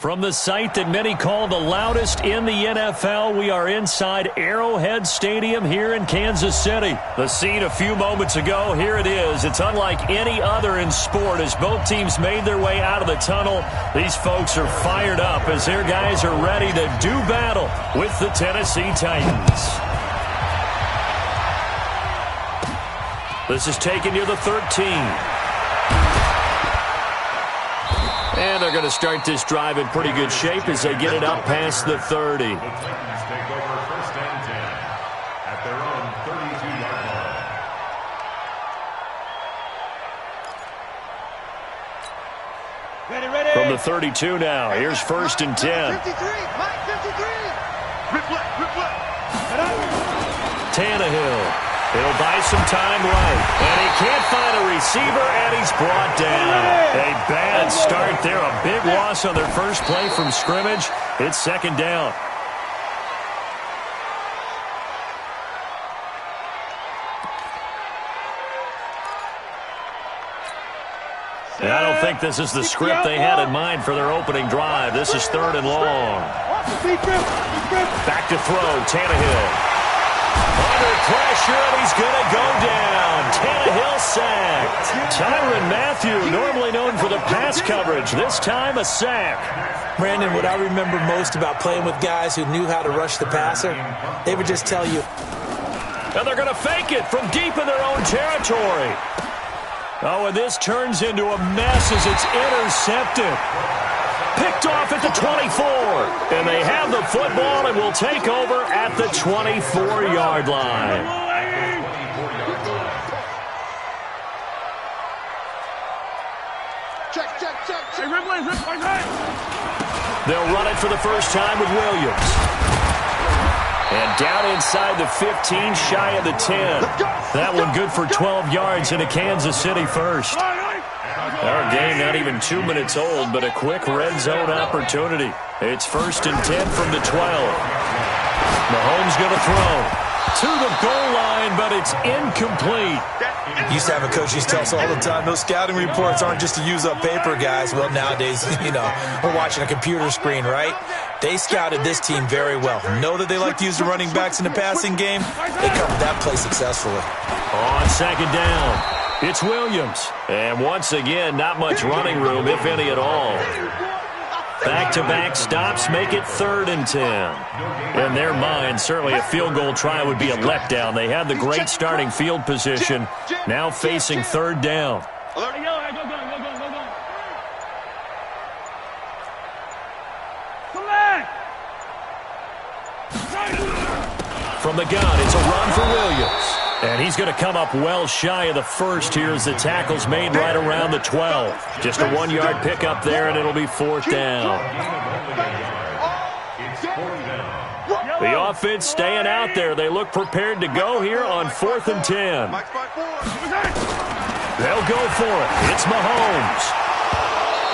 From the site that many call the loudest in the NFL, we are inside Arrowhead Stadium here in Kansas City. The scene a few moments ago, here it is. It's unlike any other in sport as both teams made their way out of the tunnel. These folks are fired up as their guys are ready to do battle with the Tennessee Titans. This is taken near the 13. And they're going to start this drive in pretty good shape as they get it up past the 30. The Titans take over first and 10 at their own 32-yard line. Ready. From the 32 now, here's first and 10. 53, Mike 53. Rip left. Tannehill. He'll buy some time right. And he can't find a receiver, and he's brought down. A bad start there. A big loss on their first play from scrimmage. It's second down. And I don't think this is the script they had in mind for their opening drive. This is third and long. Back to throw, Tannehill. Under pressure, and he's going to go down. Tannehill sacked. Tyrann Mathieu, normally known for the pass coverage, this time a sack. Brandon, what I remember most about playing with guys who knew how to rush the passer, they would just tell you. And they're going to fake it from deep in their own territory. Oh, and this turns into a mess as it's intercepted. Picked off at the 24. And they have the football and will take over at the 24-yard line. Check. They'll run it for the first time with Williams. And down inside the 15, shy of the 10. That one good for 12 yards into Kansas City first. Our game not even 2 minutes old, but a quick red zone opportunity. It's first and 10 from the 12. Mahomes going to throw to the goal line, but it's incomplete. Used to have a coach who used to tell us all the time, those scouting reports aren't just to use up paper, guys. Well, nowadays, we're watching a computer screen, right? They scouted this team very well. Know that they like to use the running backs in the passing game. They covered that play successfully. On second down, it's Williams. And once again, not much running room, if any at all. Back-to-back stops make it third and 10. In their mind, certainly a field goal try would be a letdown. They had the great starting field position, now facing third down. From the gun, it's a run for Williams. And he's going to come up well shy of the first here as the tackle's made right around the 12. Just a 1-yard pickup there, and it'll be fourth down. The offense staying out there. They look prepared to go here on 4th and 10. They'll go for it. It's Mahomes.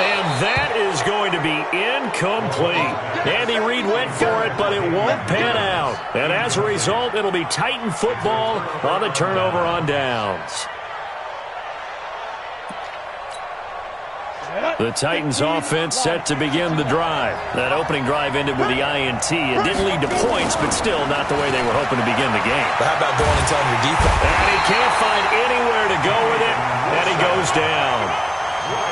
And that is going to be incomplete. Andy Reid went for it, but it won't pan out. And as a result, it'll be Titan football on the turnover on downs. The Titans offense set to begin the drive. That opening drive ended with the INT. It didn't lead to points, but still not the way they were hoping to begin the game. But how about going and telling your defense? And he can't find anywhere to go with it, and he goes down.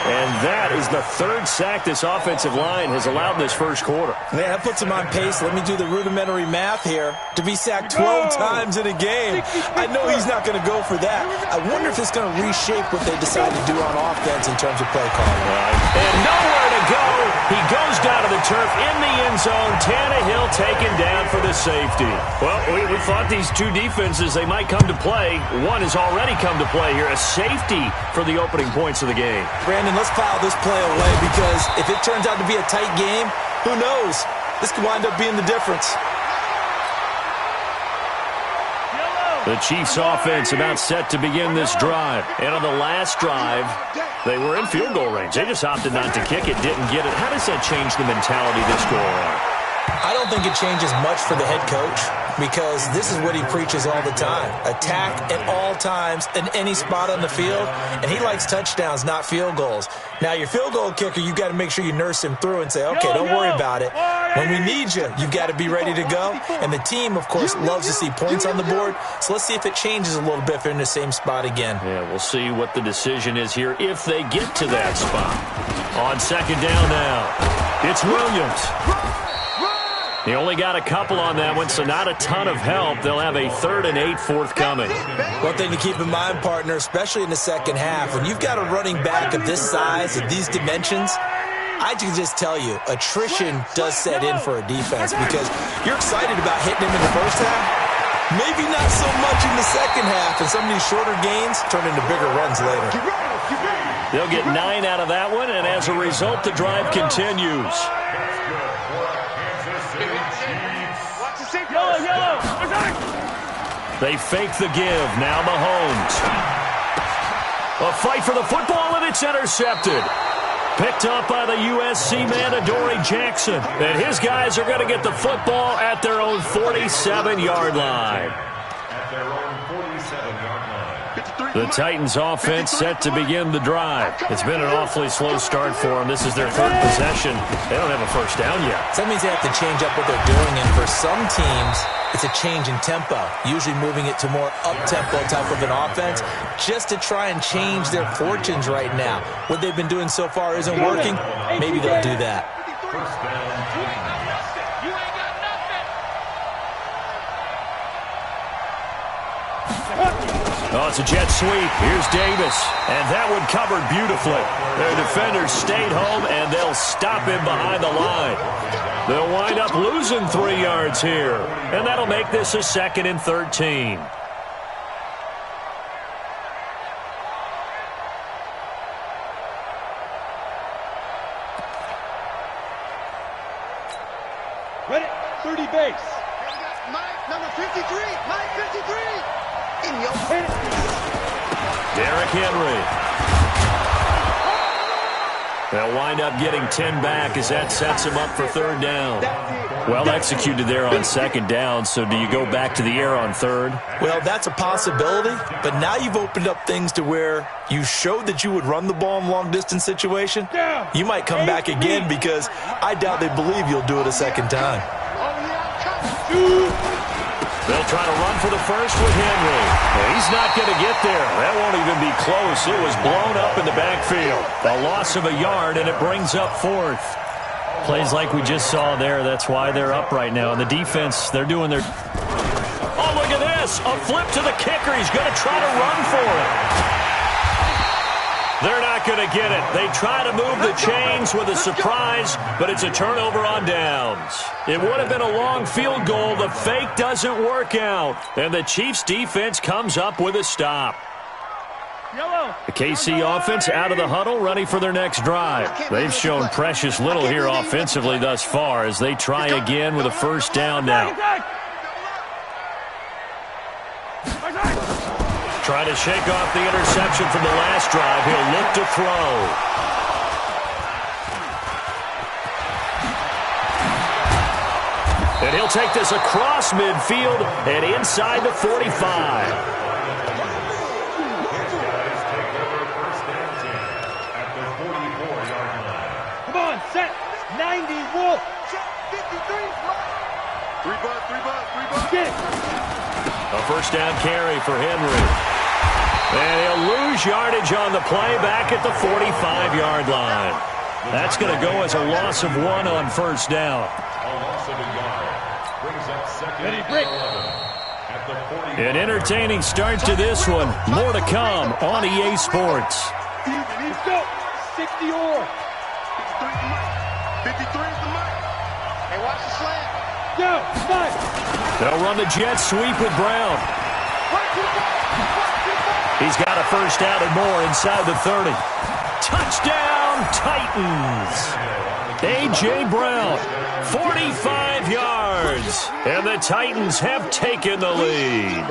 And that is the third sack this offensive line has allowed in this first quarter. Yeah, that puts him on pace. Let me do the rudimentary math here. To be sacked 12 times in a game, I know he's not going to go for that. I wonder if it's going to reshape what they decide to do on offense in terms of play calling. And nowhere to go. He goes down to the turf in the end zone. Tannehill taken down for the safety. Well, we thought these two defenses, they might come to play. One has already come to play here. A safety for the opening points of the game. Brandon, let's file this play away because if it turns out to be a tight game, who knows? This could wind up being the difference. The Chiefs offense about set to begin this drive. And on the last drive, they were in field goal range. They just opted not to kick it, didn't get it. How does that change the mentality this go around? I don't think it changes much for the head coach because this is what he preaches all the time. Attack at all times in any spot on the field, and he likes touchdowns, not field goals. Now, your field goal kicker, you've got to make sure you nurse him through and say, okay, don't worry about it. When we need you, you've got to be ready to go. And the team, of course, loves to see points on the board, so let's see if it changes a little bit if they're in the same spot again. Yeah, we'll see what the decision is here if they get to that spot. On second down now, it's Williams. He only got a couple on that one, so not a ton of help. They'll have a 3rd and 8 forthcoming. One thing to keep in mind, partner, especially in the second half, when you've got a running back of this size, of these dimensions, I can just tell you, attrition does set in for a defense because you're excited about hitting him in the first half. Maybe not so much in the second half, and some of these shorter gains turn into bigger runs later. They'll get 9 out of that one, and as a result, the drive continues. They fake the give. Now Mahomes. A fight for the football, and it's intercepted. Picked up by the USC man, Adoree Jackson. And his guys are going to get the football at their own 47-yard line. The Titans offense set to begin the drive. It's been an awfully slow start for them. This is their 3rd possession. They don't have a first down yet. So that means they have to change up what they're doing, and for some teams, it's a change in tempo, usually moving it to more up-tempo type of an offense just to try and change their fortunes right now. What they've been doing so far isn't working. Maybe they'll do that. Oh, it's a jet sweep. Here's Davis. And that one covered beautifully. Their defenders stayed home, and they'll stop him behind the line. They'll wind up losing 3 yards here. And that'll make this a 2nd and 13. Ready, 30 base. Mike, number 53. Mike, 53. In your head. Derrick Henry. They'll wind up getting 10 back as that sets him up for 3rd down. Well executed there on 2nd down, so do you go back to the air on 3rd? Well, that's a possibility, but now you've opened up things to where you showed that you would run the ball in long-distance situation. You might come back again because I doubt they believe you'll do it a 2nd time. They'll try to run for the first with Henry. He's not going to get there. That won't even be close. It was blown up in the backfield. A loss of a yard, and it brings up 4th. Plays like we just saw there. That's why they're up right now. And the defense, they're doing their... Oh, look at this. A flip to the kicker. He's going to try to run for it. They're not going to get it. They try to move the chains with a surprise, but it's a turnover on downs. It would have been a long field goal. The fake doesn't work out, and the Chiefs' defense comes up with a stop. The KC offense out of the huddle, ready for their next drive. They've shown precious little here offensively thus far as they try again with a 1st down now. Trying to shake off the interception from the last drive. He'll look to throw. And he'll take this across midfield and inside the 45. Come on, set. 90, Wolf. 53. 3 bucks. Get it. A 1st down carry for Henry. And he'll lose yardage on the play back at the 45-yard line. That's going to go as a loss of 1 on 1st down. A loss of a yard. Brings up 2nd and 11 at the 40. An entertaining start to this one. More to come on EA Sports. Let's go. 60 or. 53 is the mic. Hey, watch the slant. Go. 5. They'll run the jet sweep with Brown. He's got a 1st down and more inside the 30. Touchdown, Titans. A.J. Brown, 45 yards. And the Titans have taken the lead.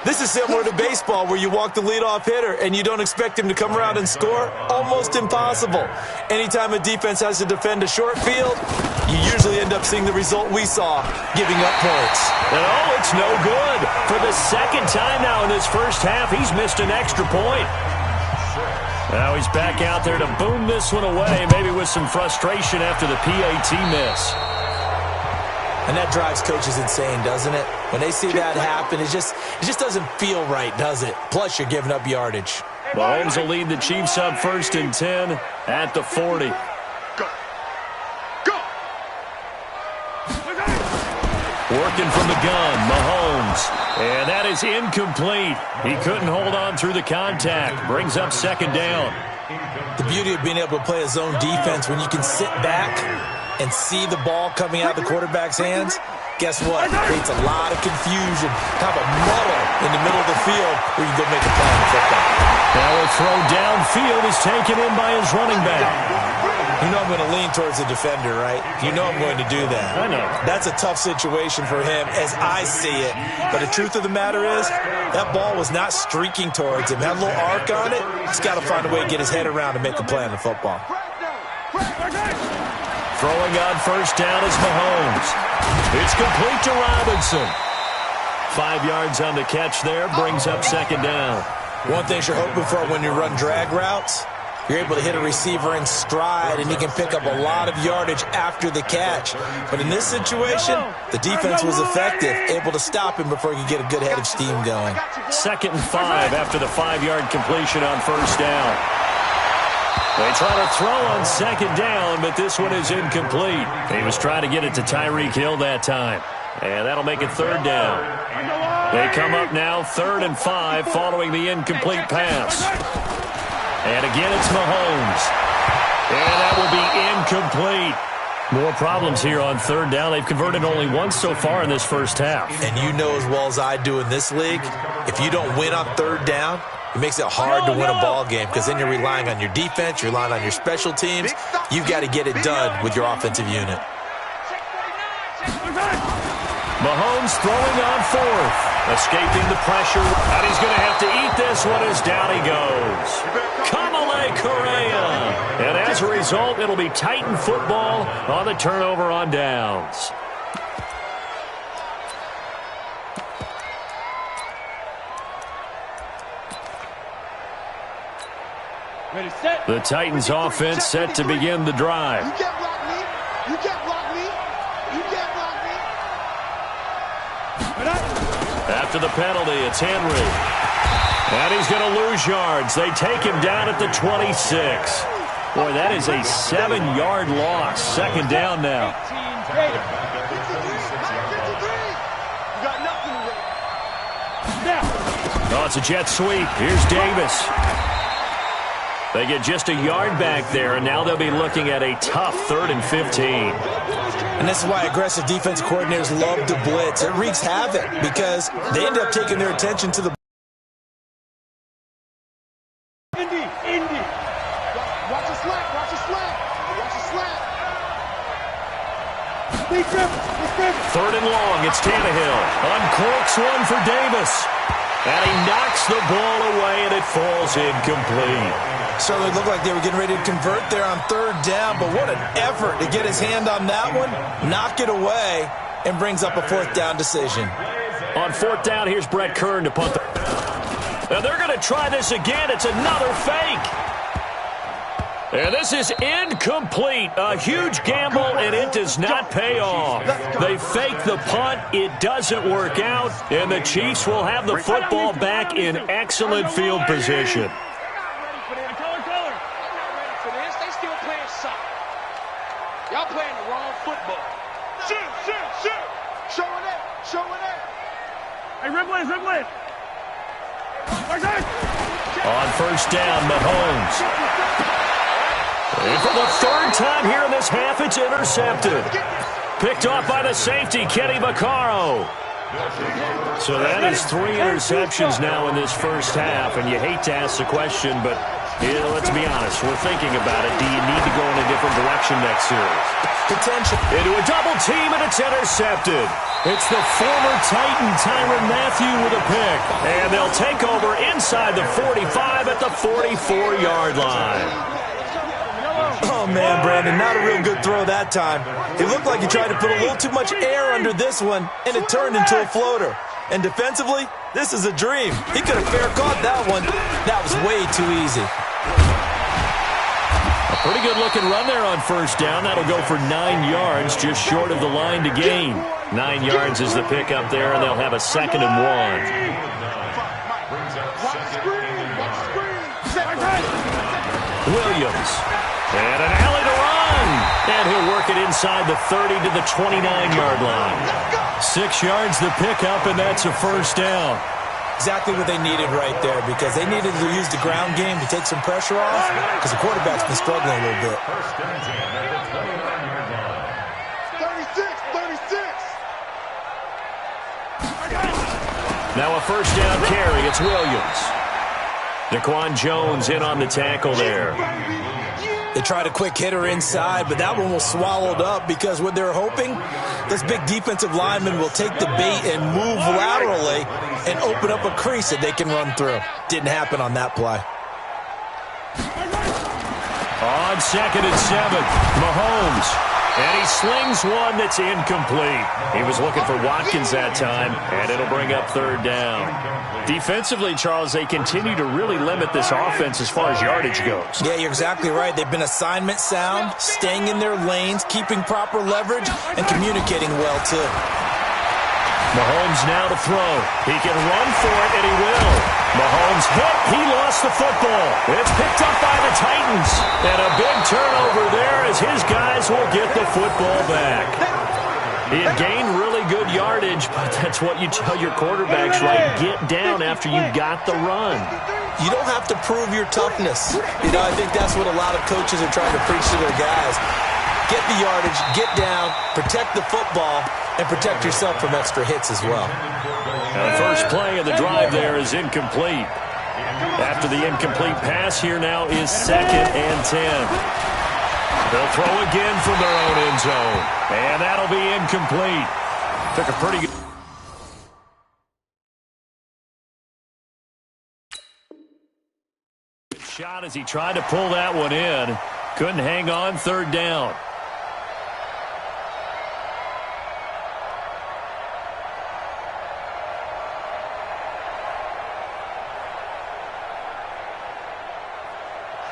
This is similar to baseball where you walk the leadoff hitter and you don't expect him to come around and score. Almost impossible. Anytime a defense has to defend a short field, you usually end up seeing the result we saw, giving up points. And oh, it's no good. For the second time now in this first half, he's missed an extra point. Now he's back out there to boom this one away, maybe with some frustration after the PAT miss. And that drives coaches insane, doesn't it? When they see that happen, it just doesn't feel right, does it? Plus, you're giving up yardage. Mahomes will lead the Chiefs up 1st and 10 at the 40. Working from the gun, Mahomes. And that is incomplete. He couldn't hold on through the contact. Brings up 2nd down. The beauty of being able to play a zone defense when you can sit back and see the ball coming out of the quarterback's hands, guess what? It creates a lot of confusion, kind of a muddle in the middle of the field where you can go make a play on the football. Now a throw downfield is taken in by his running back. You know I'm going to lean towards the defender, right? You know I'm going to do that. I know. That's a tough situation for him as I see it. But the truth of the matter is, that ball was not streaking towards him. Had a little arc on it. He's got to find a way to get his head around and make the play on the football. Throwing on 1st down is Mahomes. It's complete to Robinson. 5 yards on the catch there, brings up 2nd down. One thing you're hoping for when you run drag routes, you're able to hit a receiver in stride, and he can pick up a lot of yardage after the catch. But in this situation, the defense was effective, able to stop him before he could get a good head of steam going. 2nd and 5 after the 5-yard completion on 1st down. They try to throw on 2nd down, but this one is incomplete. He was trying to get it to Tyreek Hill that time. And that'll make it 3rd down. They come up now 3rd and 5 following the incomplete pass. And again, it's Mahomes. And that will be incomplete. More problems here on 3rd down. They've converted only once so far in this first half. And you know as well as I do in this league, if you don't win on 3rd down, it makes it hard to win a ball game because then you're relying on your defense, you're relying on your special teams. You've got to get it done with your offensive unit. Mahomes throwing on 4th. Escaping the pressure. And he's going to have to eat this one as down he goes. Kamale Correa. And as a result, it'll be Titan football on the turnover on downs. Ready, set. The Titans offense set to begin the drive. You can't block me. You can't block me. You can't block me. After the penalty, it's Henry. And he's going to lose yards. They take him down at the 26. Boy, that is a 7-yard loss. 2nd down now. 53. You got nothing to Oh, it's a jet sweep. Here's Davis. They get just a yard back there, and now they'll be looking at a tough 3rd and 15. And this is why aggressive defensive coordinators love to blitz. It wreaks havoc because they end up taking their attention to the Indy. Watch the slant. Watch the slant. Watch the slant. Big dribble. 3rd and long. It's Tannehill. Uncorks one for Davis. And he knocks the ball away, and it falls incomplete. Certainly looked like they were getting ready to convert there on 3rd down, but what an effort to get his hand on that one, knock it away, and brings up a 4th down decision. On 4th down, here's Brett Kern to punt the... And they're going to try this again. It's another fake. And this is incomplete. A huge gamble, and it does not pay off. They fake the punt. It doesn't work out, and the Chiefs will have the football back in excellent field position. Y'all playing the wrong football. Shoot. Showing it. Hey, Ripley. On 1st down, Mahomes. And for the 3rd time here in this half, it's intercepted. Picked off by the safety, Kenny Vaccaro. So that is 3 interceptions now in this first half, and you hate to ask the question, but Let's be honest, we're thinking about it. Do you need to go in a different direction next series? Potential. Into a double team, and it's intercepted. It's the former Titan Tyrann Mathieu with a pick. And they'll take over inside the 45 at the 44-yard line. Oh, man, Brandon, not a real good throw that time. It looked like he tried to put a little too much air under this one, and it turned into a floater. And defensively, this is a dream. He could have fair caught that one. That was way too easy. A pretty good-looking run there on first down. That'll go for 9 yards, just short of the line to gain. 9 yards is the pick up there, and they'll have a 2nd and 1. Williams. And an alley to run. And he'll work it inside the 30 to the 29-yard line. 6 yards the pickup, and that's a first down. Exactly what they needed right there, because they needed to use the ground game to take some pressure off, because the quarterback's been struggling a little bit. 36. Now a first down carry. It's Williams. Daquan Jones in on the tackle there. They tried a quick hitter inside, but that one was swallowed up because what they're hoping, this big defensive lineman will take the bait and move laterally and open up a crease that they can run through. Didn't happen on that play. On 2nd and 7, Mahomes. And he slings one that's incomplete. He was looking for Watkins that time, and it'll bring up 3rd down. Defensively, Charles, they continue to really limit this offense as far as yardage goes. Yeah, you're exactly right. They've been assignment sound, staying in their lanes, keeping proper leverage, and communicating well, too. Mahomes now to throw. He can run for it, and he will. Mahomes hit. He lost the football. It's picked up by the Titans. And a big turnover there as his guys will get the football back. He had gained really good yardage, but that's what you tell your quarterbacks, right? Get down after you got the run. You don't have to prove your toughness. You know, I think that's what a lot of coaches are trying to preach to their guys. Get the yardage, get down, protect the football, and protect yourself from extra hits as well. Now the first play of the drive there is incomplete. After the incomplete pass, here now is 2nd and 10. They'll throw again from their own end zone. And that'll be incomplete. Took a pretty good shot as he tried to pull that one in. Couldn't hang on. 3rd down.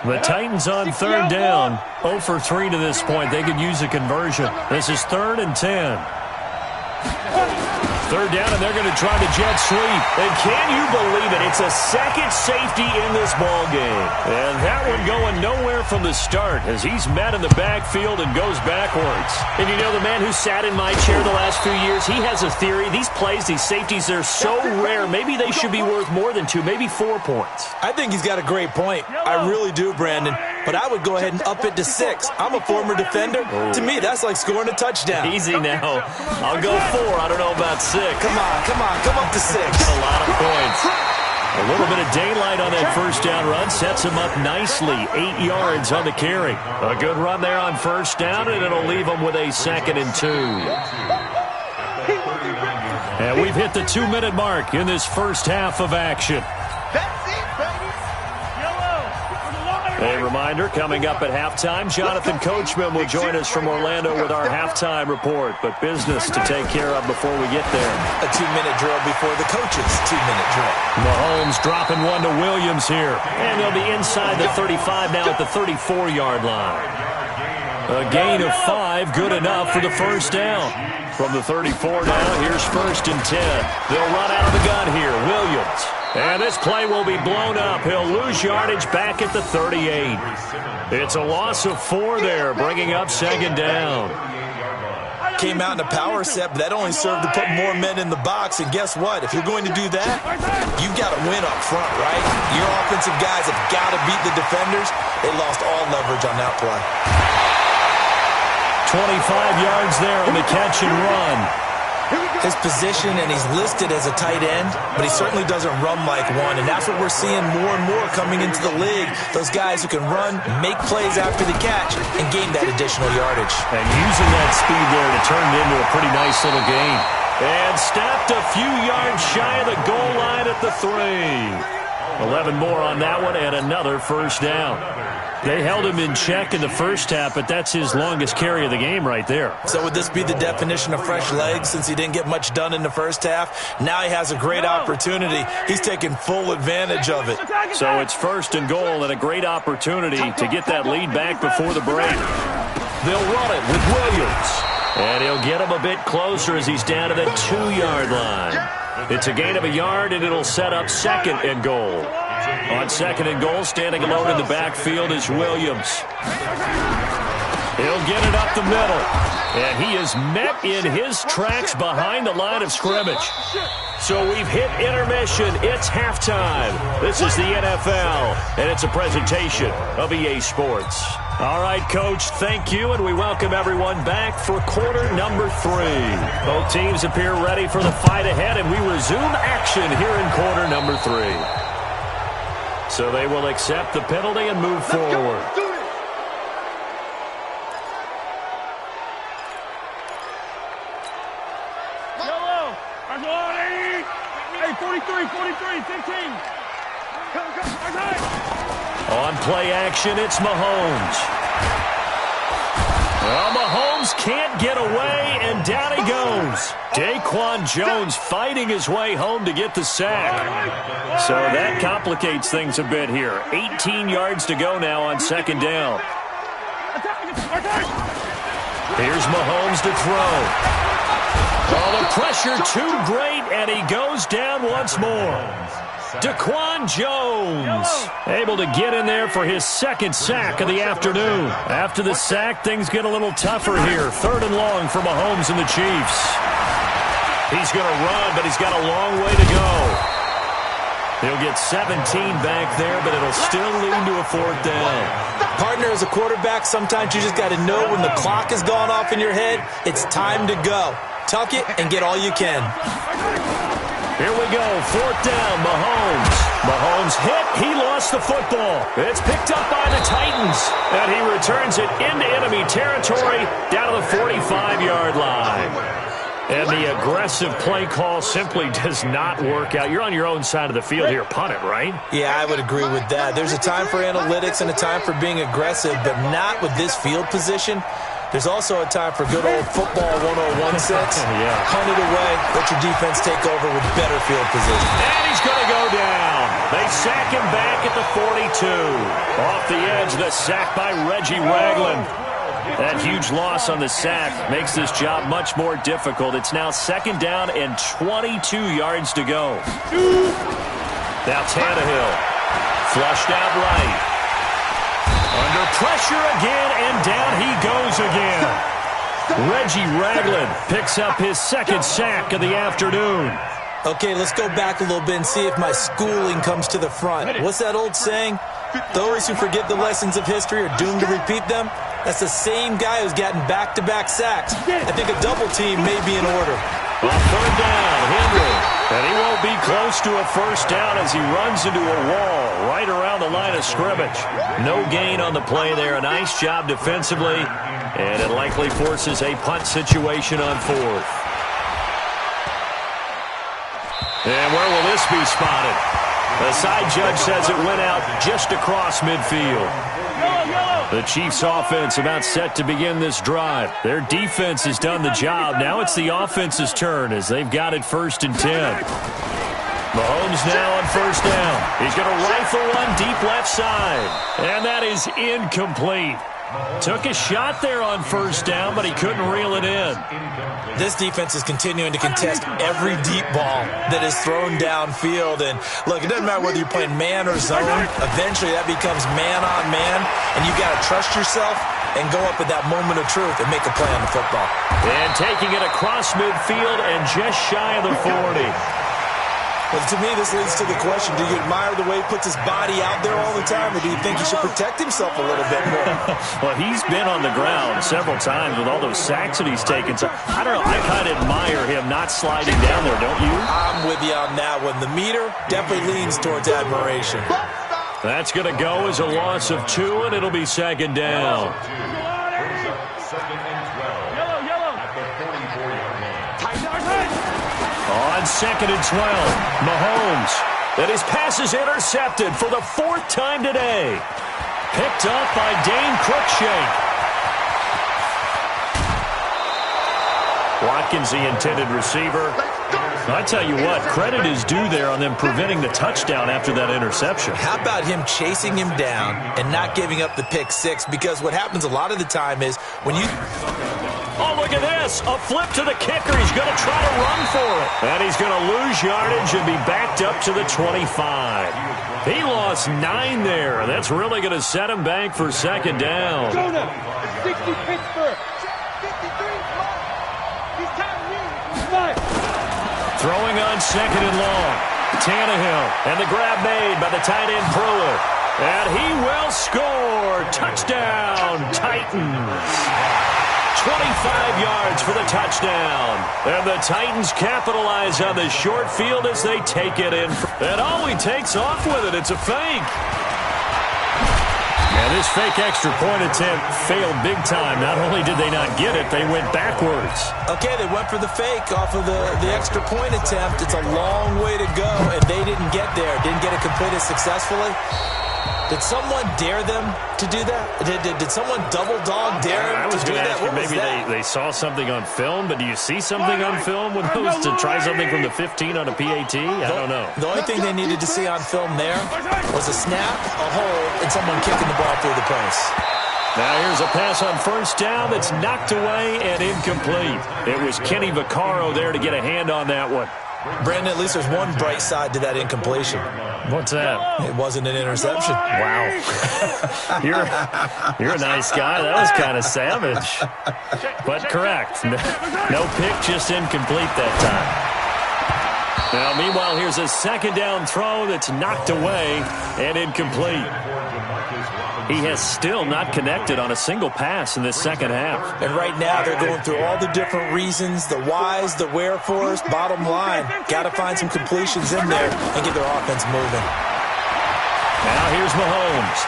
The Titans on 3rd down. 0 for 3 to this point. They could use a conversion. This is 3rd and 10. 3rd down, and they're going to try the jet sweep. And can you believe it? It's a 2nd safety in this ball game. And that one going nowhere from the start as he's met in the backfield and goes backwards. And you know, the man who sat in my chair the last few years, he has a theory. These plays, these safeties, they're so rare. Maybe they should be worth more than 2, maybe 4 points. I think he's got a great point. I really do, Brandon. But I would go ahead and up it to 6. I'm a former defender. To me, that's like scoring a touchdown. Easy now. I'll go 4. I don't know about 6. Come on, come up to 6. A lot of points. A little bit of daylight on that first down run sets him up nicely. 8 yards on the carry. A good run there on first down, and it'll leave him with a 2nd and 2. And we've hit the 2-minute mark in this first half of action. A reminder, coming up at halftime, Jonathan Coachman will join us from Orlando with our halftime report. But business to take care of before we get there. A 2-minute drill before the coach's 2-minute drill. Mahomes dropping one to Williams here. And they'll be inside the 35 now at the 34-yard line. A gain of 5, good enough for the first down. From the 34 now, here's 1st and 10. They'll run out of the gun here. Williams. And this play will be blown up. He'll lose yardage back at the 38. It's a loss of 4 there, bringing up 2nd down. Came out in a power set, but that only served to put more men in the box. And guess what? If you're going to do that, you've got to win up front, right? Your offensive guys have got to beat the defenders. They lost all leverage on that play. 25 yards there on the catch and run. his position, and he's listed as a tight end, but he certainly doesn't run like one, and that's what we're seeing more and more coming into the league. Those guys who can run, make plays after the catch, and gain that additional yardage. And using that speed there to turn it into a pretty nice little gain. And stopped a few yards shy of the goal line at the 3. 11 more on that one, and another first down. They held him in check in the first half, but that's his longest carry of the game right there. So would this be the definition of fresh legs since he didn't get much done in the first half? Now he has a great opportunity. He's taking full advantage of it. So it's 1st and goal and a great opportunity to get that lead back before the break. They'll run it with Williams. And he'll get him a bit closer as he's down to the 2-yard line. It's a gain of a yard, and it'll set up 2nd and goal. On 2nd and goal, standing alone in the backfield is Williams. He'll get it up the middle. And he is met in his tracks behind the line of scrimmage. So we've hit intermission. It's halftime. This is the NFL, and it's a presentation of EA Sports. All right, Coach, thank you, and we welcome everyone back for quarter number 3. Both teams appear ready for the fight ahead, and we resume action here in quarter number 3. So they will accept the penalty and move forward. Hey, 43, 15. On play action, it's Mahomes. Well, Mahomes can't get away, and down he goes. Daquan Jones fighting his way home to get the sack. So that complicates things a bit here. 18 yards to go now on 2nd down. Here's Mahomes to throw. Oh, the pressure too great, and he goes down once more. Daquan Jones able to get in there for his 2nd sack of the afternoon. After the sack, things get a little tougher here. 3rd and long for Mahomes and the Chiefs. He's going to run, but he's got a long way to go. He'll get 17 back there, but it'll still lead to a 4th down. Partner, as a quarterback, sometimes you just got to know when the clock has gone off in your head, it's time to go. Tuck it and get all you can. Here we go, 4th down, Mahomes. Mahomes hit, he lost the football. It's picked up by the Titans, and he returns it into enemy territory down to the 45-yard line. And the aggressive play call simply does not work out. You're on your own side of the field here. Punt it, right? Yeah, I would agree with that. There's a time for analytics and a time for being aggressive, but not with this field position. There's also a time for good old football 101-6. Punt it away, let your defense take over with better field position. And he's going to go down. They sack him back at the 42. Off the edge, the sack by Reggie Ragland. That huge loss on the sack makes this job much more difficult. It's now 2nd down and 22 yards to go. Now Tannehill. Flushed out right. Under pressure again, and down he goes again. Reggie Ragland picks up his 2nd sack of the afternoon. Okay, let's go back a little bit and see if my schooling comes to the front. What's that old saying? Those who forget the lessons of history are doomed to repeat them. That's the same guy who's gotten back-to-back sacks. I think a double team may be in order. On 3rd down, Henry. And he won't be close to a 1st down as he runs into a wall right around the line of scrimmage. No gain on the play there. A nice job defensively. And it likely forces a punt situation on 4th. And where will this be spotted? The side judge says it went out just across midfield. The Chiefs' offense about set to begin this drive. Their defense has done the job. Now it's the offense's turn as they've got it 1st and 10. Mahomes now on 1st down. He's going to rifle one deep left side. And that is incomplete. Took a shot there on 1st down, but he couldn't reel it in. This defense is continuing to contest every deep ball that is thrown downfield. And, look, it doesn't matter whether you're playing man or zone. Eventually that becomes man-on-man, and you got to trust yourself and go up at that moment of truth and make a play on the football. And taking it across midfield and just shy of the 40. Well, to me, this leads to the question, do you admire the way he puts his body out there all the time, or do you think he should protect himself a little bit more? Well, he's been on the ground several times with all those sacks that he's taken. So, I don't know, I kind of admire him not sliding down there, don't you? I'm with you on that one. The meter definitely leans towards admiration. That's going to go as a loss of 2, and it'll be second down. Second and 12. At the 44-yard line. On second and 12, Mahomes. And his pass is intercepted for the 4th time today. Picked up by Dane Cruikshank. Watkins, the intended receiver. I tell you what, credit is due there on them preventing the touchdown after that interception. How about him chasing him down and not giving up the pick six? Because what happens a lot of the time is when you... Oh, look at this. A flip to the kicker. He's going to try to run for it. And he's going to lose yardage and be backed up to the 25. He lost 9 there. That's really going to set him back for second down. Jonah, 60 Pittsburgh. 53, he's counting me. Throwing on second and long. Tannehill. And the grab made by the tight end Pruitt. And he will score. Touchdown, Titans. 25 yards for the touchdown. And the Titans capitalize on the short field as they take it in. And he takes off with it. It's a fake. And this fake extra point attempt failed big time. Not only did they not get it, they went backwards. Okay, they went for the fake off of the extra point attempt. It's a long way to go, and they didn't get there. Didn't get it completed successfully. Did someone dare them to do that? Did someone double dog dare them to do that? What was maybe that? they saw something on film, but do you see something on film with those to try something from the 15 on a PAT? I don't know. The only thing they needed to see on film there was a snap, a hold, and someone kicking the ball through the post. Now here's a pass on first down that's knocked away and incomplete. It was Kenny Vaccaro there to get a hand on that one. Brandon, at least there's one bright side to that incompletion. What's that? It wasn't an interception. Wow. You're a nice guy. That was kind of savage. But correct. No pick, just incomplete that time. Now, meanwhile, here's a second down throw that's knocked away and incomplete. He has still not connected on a single pass in this second half. And right now they're going through all the different reasons, the whys, the wherefores. Bottom line, got to find some completions in there and get their offense moving. Now here's Mahomes.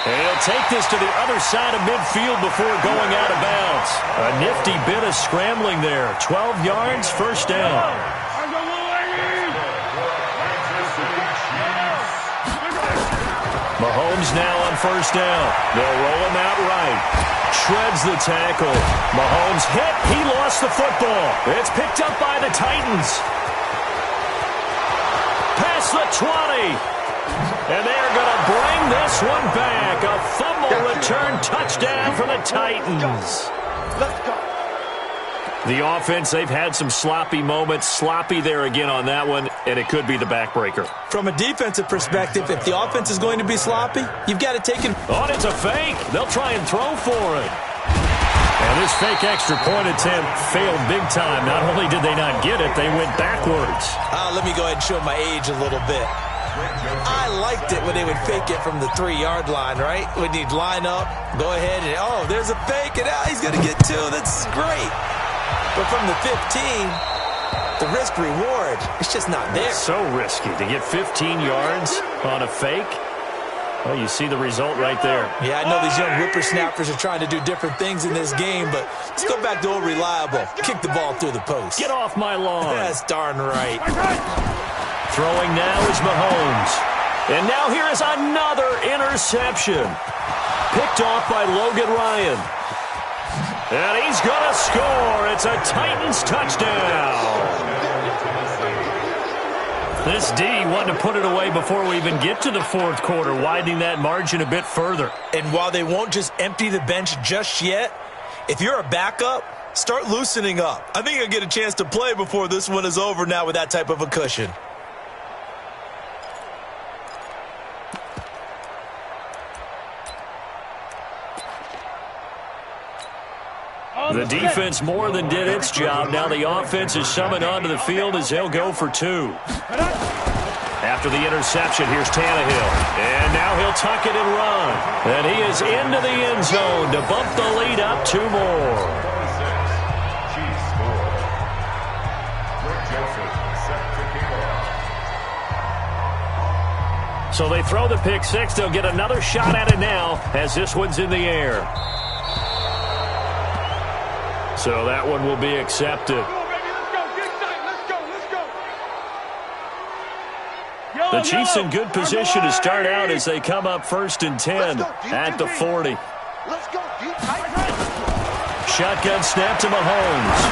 And he'll take this to the other side of midfield before going out of bounds. A nifty bit of scrambling there. 12 yards, first down. Mahomes now on first down. They'll roll him out right. Shreds the tackle. Mahomes hit. He lost the football. It's picked up by the Titans. Past the 20. And they're going to bring this one back. A fumble return touchdown for the Titans. Let's go. The offense, they've had some sloppy moments. Sloppy there again on that one, and it could be the backbreaker. From a defensive perspective, if the offense is going to be sloppy, you've got to take it. Oh, it's a fake. They'll try and throw for it. And this fake extra point attempt failed big time. Not only did they not get it, they went backwards. Let me go ahead and show my age a little bit. I liked it when they would fake it from the 3-yard line, right? When you'd line up, go ahead and, there's a fake, and he's going to get 2. That's great. But from the 15, the risk-reward, it's just not there. It's so risky to get 15 yards on a fake. Well, you see the result right there. Yeah, I know these young whippersnappers are trying to do different things in this game, but let's go back to old reliable. Kick the ball through the post. Get off my lawn. That's darn right. Throwing now is Mahomes. And now here is another interception. Picked off by Logan Ryan. And he's going to score. It's a Titans touchdown. This D wanted to put it away before we even get to the fourth quarter, widening that margin a bit further. And while they won't just empty the bench just yet, if you're a backup, start loosening up. I think you'll get a chance to play before this one is over now with that type of a cushion. The defense more than did its job. Now the offense is summoned onto the field as they'll go for 2. After the interception, here's Tannehill. And now he'll tuck it and run. And he is into the end zone to bump the lead up 2 more. Chiefs score. Greg Joseph set to kick off. So they throw the pick 6. They'll get another shot at it now as this one's in the air. So that one will be accepted. The Chiefs in good position to start out as they come up 1st and 10 at the 40. Shotgun snap to Mahomes.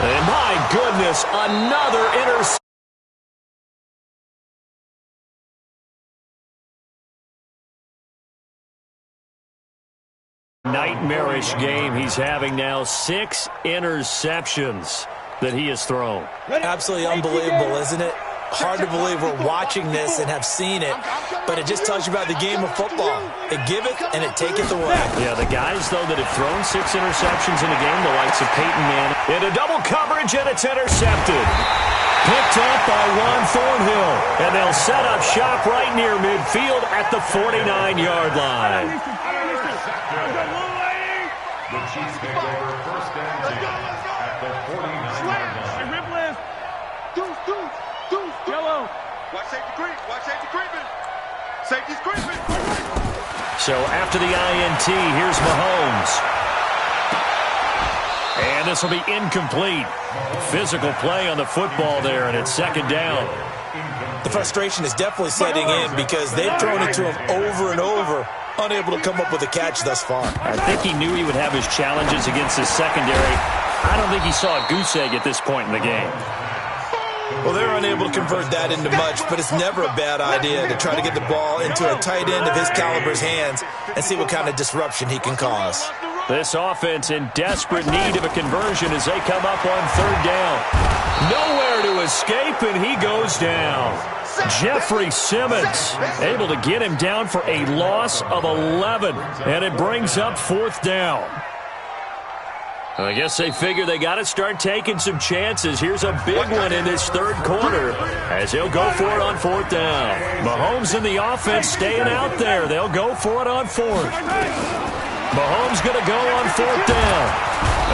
And my goodness, another interception. Nightmarish game he's having now. 6 interceptions that he has thrown. Absolutely unbelievable, isn't it? Hard to believe we're watching this and have seen it, but it just tells you about the game of football. It giveth and it taketh away. Yeah, the guys, though, that have thrown 6 interceptions in a game, the likes of Peyton Manning, into double coverage, and it's intercepted. Picked up by Juan Thornhill, and they'll set up shop right near midfield at the 49-yard line. The Chiefs take over 1st and 10 at the 49-yard line. Yellow. Watch safety creep. Watch safety creeping. Safety's creeping. So after the INT, here's Mahomes. And this will be incomplete. Physical play on the football there, and it's 2nd down. The frustration is definitely setting in because they've thrown it to him over and over, unable to come up with a catch thus far. I think he knew he would have his challenges against his secondary. I don't think he saw a goose egg at this point in the game. Well, they're unable to convert that into much, but it's never a bad idea to try to get the ball into a tight end of his caliber's hands and see what kind of disruption he can cause. This offense in desperate need of a conversion as they come up on 3rd down. Nowhere to escape, and he goes down. Jeffrey Simmons able to get him down for a loss of 11, and it brings up 4th down. I guess they figure they got to start taking some chances. Here's a big one in this 3rd quarter as they'll go for it on 4th down. Mahomes and the offense staying out there. They'll go for it on 4th. Mahomes going to go on 4th down.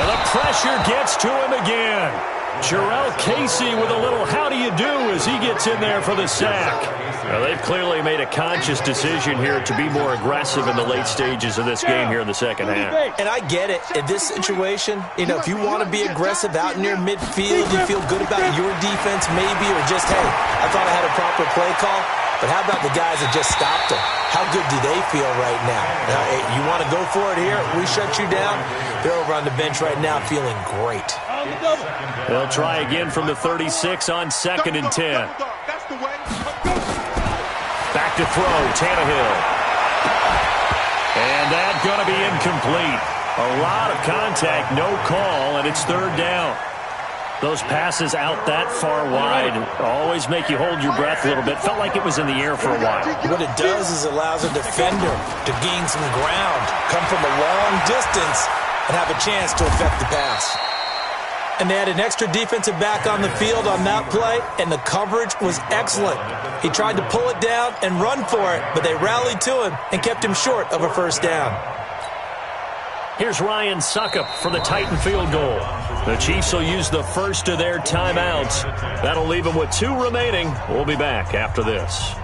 And the pressure gets to him again. Jarrell Casey with a little how do you do as he gets in there for the sack. Now, they've clearly made a conscious decision here to be more aggressive in the late stages of this game here in the 2nd half. And I get it. In this situation, if you want to be aggressive out near midfield, you feel good about your defense maybe, or just, hey, I thought I had a proper play call. But how about the guys that just stopped them? How good do they feel right now? Now, hey, you want to go for it here? We shut you down. They're over on the bench right now feeling great. They'll try again from the 36 on 2nd and 10. Back to throw, Tannehill. And that's going to be incomplete. A lot of contact, no call, and it's 3rd down. Those passes out that far wide always make you hold your breath a little bit. Felt like it was in the air for a while. What it does is allows a defender to gain some ground, come from a long distance, and have a chance to affect the pass. And they had an extra defensive back on the field on that play, and the coverage was excellent. He tried to pull it down and run for it, but they rallied to him and kept him short of a 1st down. Here's Ryan Suckup for the Titan field goal. The Chiefs will use the first of their timeouts. That'll leave them with 2 remaining. We'll be back after this.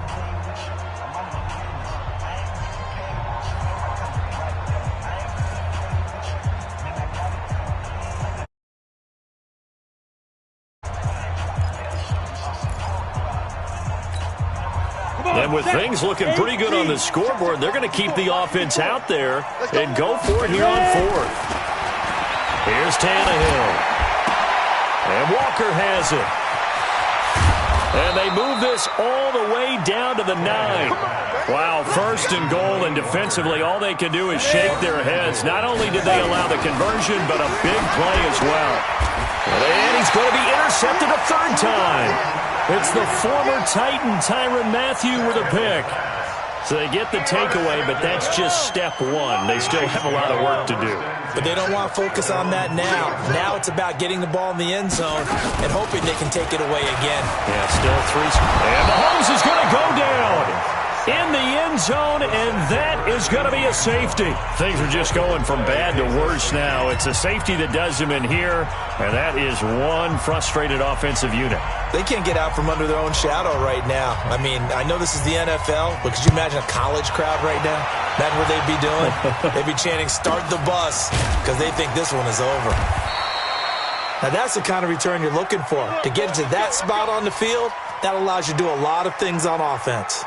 And with things looking pretty good on the scoreboard, they're going to keep the offense out there and go for it here on 4th. Here's Tannehill. And Walker has it. And they move this all the way down to the 9. Wow, 1st and goal, and defensively all they can do is shake their heads. Not only did they allow the conversion, but a big play as well. And he's going to be intercepted a 3rd time. It's the former Titan, Tyrann Mathieu, with a pick. So they get the takeaway, but that's just step one. They still have a lot of work to do. But they don't want to focus on that now. Now it's about getting the ball in the end zone and hoping they can take it away again. Yeah, still 3. And Mahomes is going to go down in the end zone, and that is going to be a safety. Things are just going from bad to worse now. It's a safety that does him in here, and that is one frustrated offensive unit. They can't get out from under their own shadow right now. I mean, I know this is the NFL, but could you imagine a college crowd right now? Imagine what they'd be doing. They'd be chanting, "Start the bus," because they think this one is over. Now, that's the kind of return you're looking for. To get to that spot on the field, that allows you to do a lot of things on offense.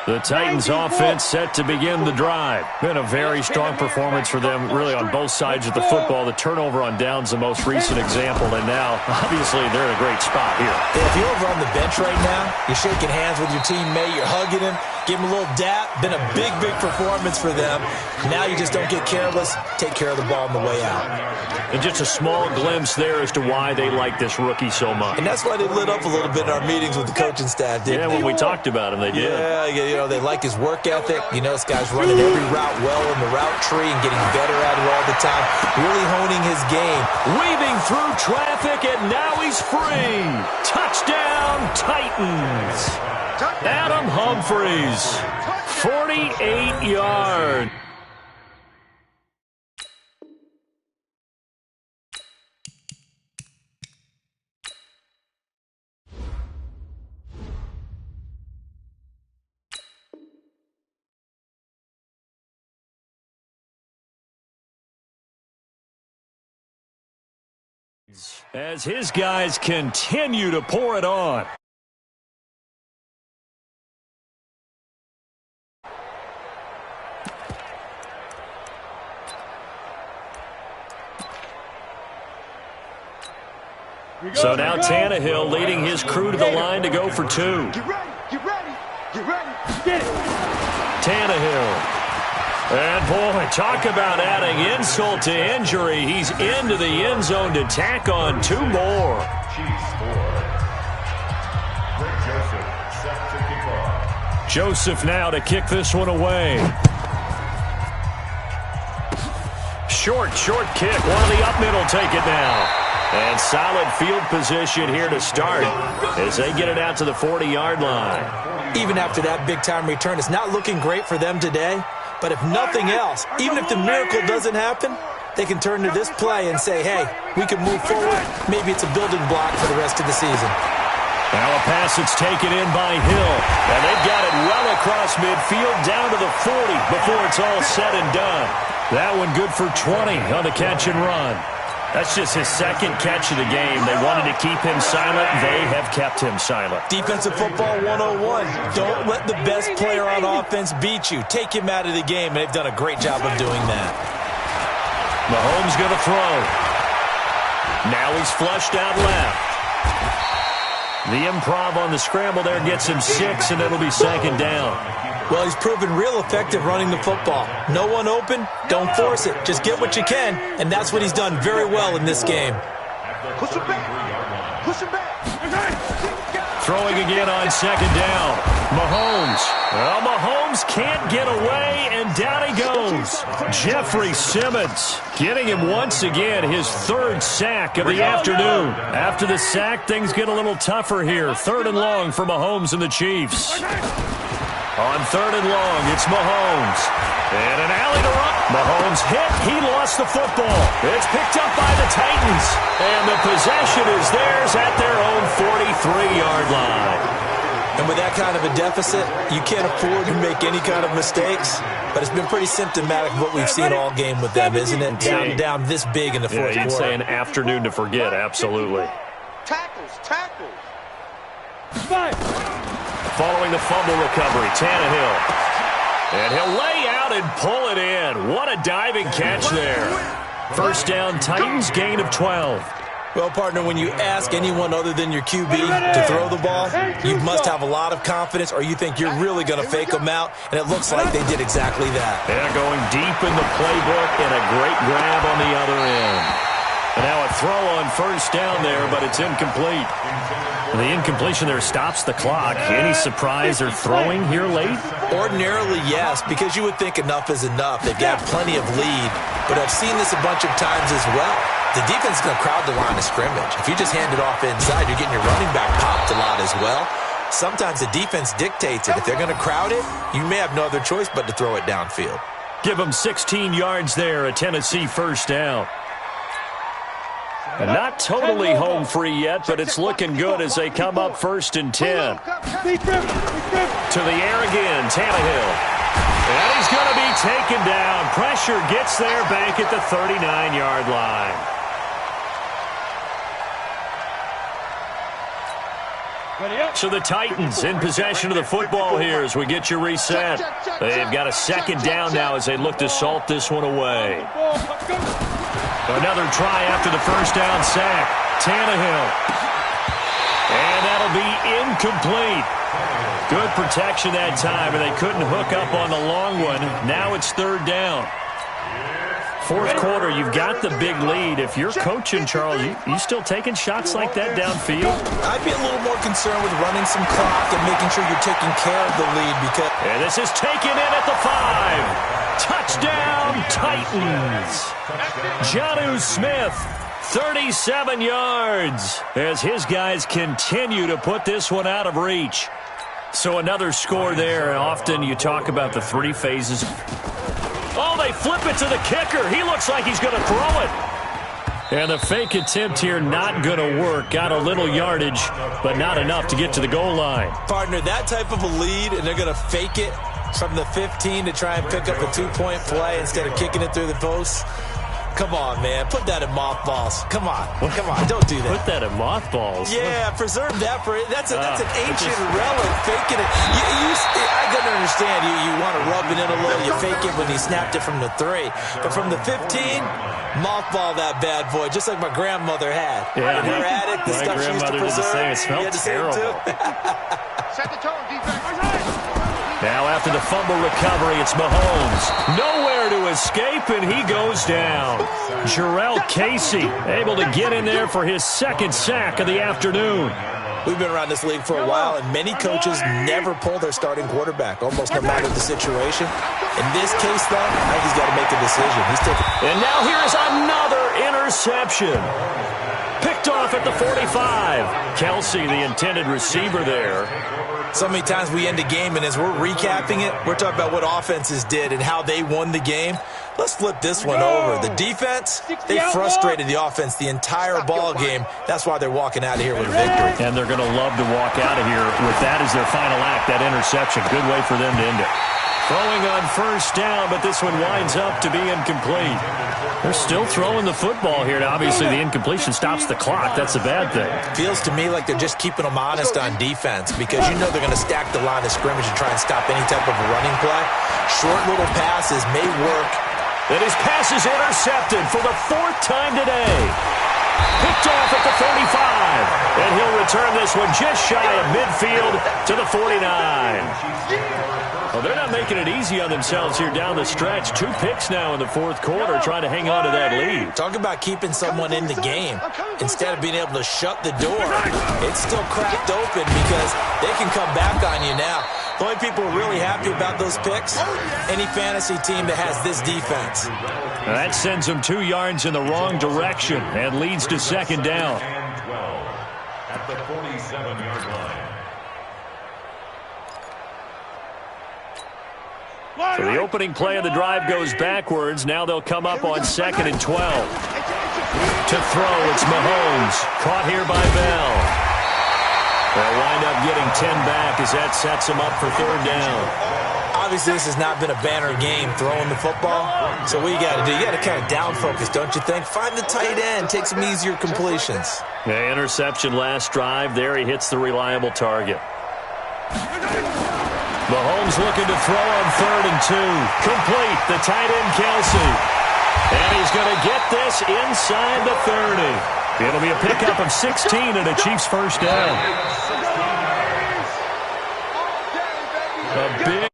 The Titans offense set to begin the drive. Been a very strong performance for them, really, on both sides of the football. The turnover on downs, the most recent example, and now, obviously, they're in a great spot here. If you're over on the bench right now, you're shaking hands with your teammate, you're hugging him, give him a little dap. Been a big, big performance for them. Now you just don't get careless. Take care of the ball on the way out. And just a small glimpse there as to why they like this rookie so much. And that's why they lit up a little bit in our meetings with the coaching staff, didn't they? Yeah, when we talked about him, they did. Yeah, you know, they like his work ethic. You know, this guy's running every route well in the route tree and getting better at it all the time. Really honing his game. Weaving through traffic, and now he's free. Touchdown, Titans. Adam Humphries, 48 yards. As his guys continue to pour it on. So now Tannehill leading his crew to the line to go for 2. Get ready, get ready, get ready, get it. Tannehill. And, boy, talk about adding insult to injury. He's into the end zone to tack on 2 more. Chiefs 4. Greg Joseph set to kick off. Joseph now to kick this one away. Short kick. One of the up middle take it now. And solid field position here to start as they get it out to the 40-yard line. Even after that big-time return, it's not looking great for them today. But if nothing else, even if the miracle doesn't happen, they can turn to this play and say, hey, we can move forward. Maybe it's a building block for the rest of the season. Now a pass that's taken in by Hill. And they've got it well across midfield down to the 40 before it's all said and done. That one good for 20 on the catch and run. That's just his second catch of the game. They wanted to keep him silent. They have kept him silent. Defensive football 101. Don't let the best player on offense beat you. Take him out of the game, and they've done a great job of doing that. Mahomes going to throw. Now he's flushed out left. The improv on the scramble there gets him 6, and it'll be second down. Well, he's proven real effective running the football. No one open, don't force it. Just get what you can, and that's what he's done very well in this game. Push him back. Push him back. Throwing again on second down. Mahomes. Well, Mahomes can't get away, and down he goes. Jeffrey Simmons getting him once again his 3rd sack of the afternoon. After the sack, things get a little tougher here. 3rd and long for Mahomes and the Chiefs. On 3rd and long, it's Mahomes. And an alley to run. Mahomes hit. He lost the football. It's picked up by the Titans. And the possession is theirs at their own 43-yard line. And with that kind of a deficit, you can't afford to make any kind of mistakes. But it's been pretty symptomatic of what we've seen all game with them, isn't it? Down this big in the fourth quarter. You'd say an afternoon to forget, absolutely. Tackles. Following the fumble recovery, Tannehill. And he'll lay out and pull it in. What a diving catch there. First down, Titans, gain of 12. Well, partner, when you ask anyone other than your QB to throw the ball, you must have a lot of confidence, or you think you're really going to fake them out, and it looks like they did exactly that. They're going deep in the playbook, and a great grab on the other end. And now a throw on first down there, but it's incomplete. The incompletion there stops the clock. Any surprise they're throwing here late? Ordinarily, yes, because you would think enough is enough. They've got plenty of lead, but I've seen this a bunch of times as well. The defense is going to crowd the line of scrimmage. If you just hand it off inside, you're getting your running back popped a lot as well. Sometimes the defense dictates it. If they're going to crowd it, you may have no other choice but to throw it downfield. Give them 16 yards there, a Tennessee first down. And not totally home free yet, but it's looking good as they come up 1st and 10. To the air again, Tannehill. And he's going to be taken down. Pressure gets there back at the 39-yard line. So the Titans in possession of the football here as we get you reset. They've got a second down now as they look to salt this one away. Another try after the first down sack. Tannehill. And that'll be incomplete. Good protection that time, and they couldn't hook up on the long one. Now it's 3rd down. 4th quarter, you've got the big lead. If you're coaching, Charles, you still taking shots like that downfield? I'd be a little more concerned with running some clock and making sure you're taking care of the lead because... And this is taken in at the 5. Touchdown, Titans. Jonnu Smith, 37 yards, as his guys continue to put this one out of reach. So another score there. Often you talk about the 3 phases. Oh, they flip it to the kicker. He looks like he's going to throw it. And the fake attempt here not going to work. Got a little yardage, but not enough to get to the goal line. Partner, that type of a lead, and they're going to fake it from the 15 to try and pick up a 2-point play instead of kicking it through the post. Come on, man. Put that in mothballs. Come on. Come on. Don't do that. Put that in mothballs. Yeah, preserve that for it. That's an ancient relic. Faking it. I can understand. You want to rub it in a little. You fake it when he snapped it from the 3. But from the 15, mothball that bad boy, just like my grandmother had. Yeah. In her attic, the stuff she used to preserve. It smelled terrible. Set the tone, defense. Now after the fumble recovery, it's Mahomes. Nowhere to escape, and he goes down. Jurrell Casey able to get in there for his 2nd sack of the afternoon. We've been around this league for a while, and many coaches never pull their starting quarterback, almost no matter the situation. In this case, though, I think he's got to make a decision. And now here's another interception. Picked off at the 45. Kelsey, the intended receiver there. So many times we end a game, and as we're recapping it, we're talking about what offenses did and how they won the game. Let's flip this one over. The defense, they frustrated the offense the entire ball game. That's why they're walking out of here with a victory. And they're going to love to walk out of here with that as their final act, that interception. Good way for them to end it. Throwing on first down, but this one winds up to be incomplete. They're still throwing the football here. Now, obviously, the incompletion stops the clock. That's a bad thing. Feels to me like they're just keeping them honest on defense because you know they're going to stack the line of scrimmage and try and stop any type of a running play. Short little passes may work. And his pass is intercepted for the 4th time today. Picked off at the 35. And he'll return this one just shy of midfield to the 49. Well, they're not making it easy on themselves here down the stretch. 2 picks now in the 4th quarter trying to hang on to that lead. Talk about keeping someone in the game instead of being able to shut the door. It's still cracked open because they can come back on you now. The only people really happy about those picks, any fantasy team that has this defense. Now that sends them 2 yards in the wrong direction and leads to 2nd down. At the 47-yard line. So the opening play of the drive goes backwards. Now they'll come up on 2nd and 12. To throw, it's Mahomes. Caught here by Bell. They'll wind up getting 10 back as that sets them up for 3rd down. Obviously, this has not been a banner game throwing the football. So what you got to do, you got to kind of down focus, don't you think? Find the tight end, take some easier completions. The interception last drive. There he hits the reliable target. Mahomes looking to throw on 3rd and 2. Complete. The tight end, Kelsey. And he's going to get this inside the 30. It'll be a pickup of 16 and a Chiefs first down. A big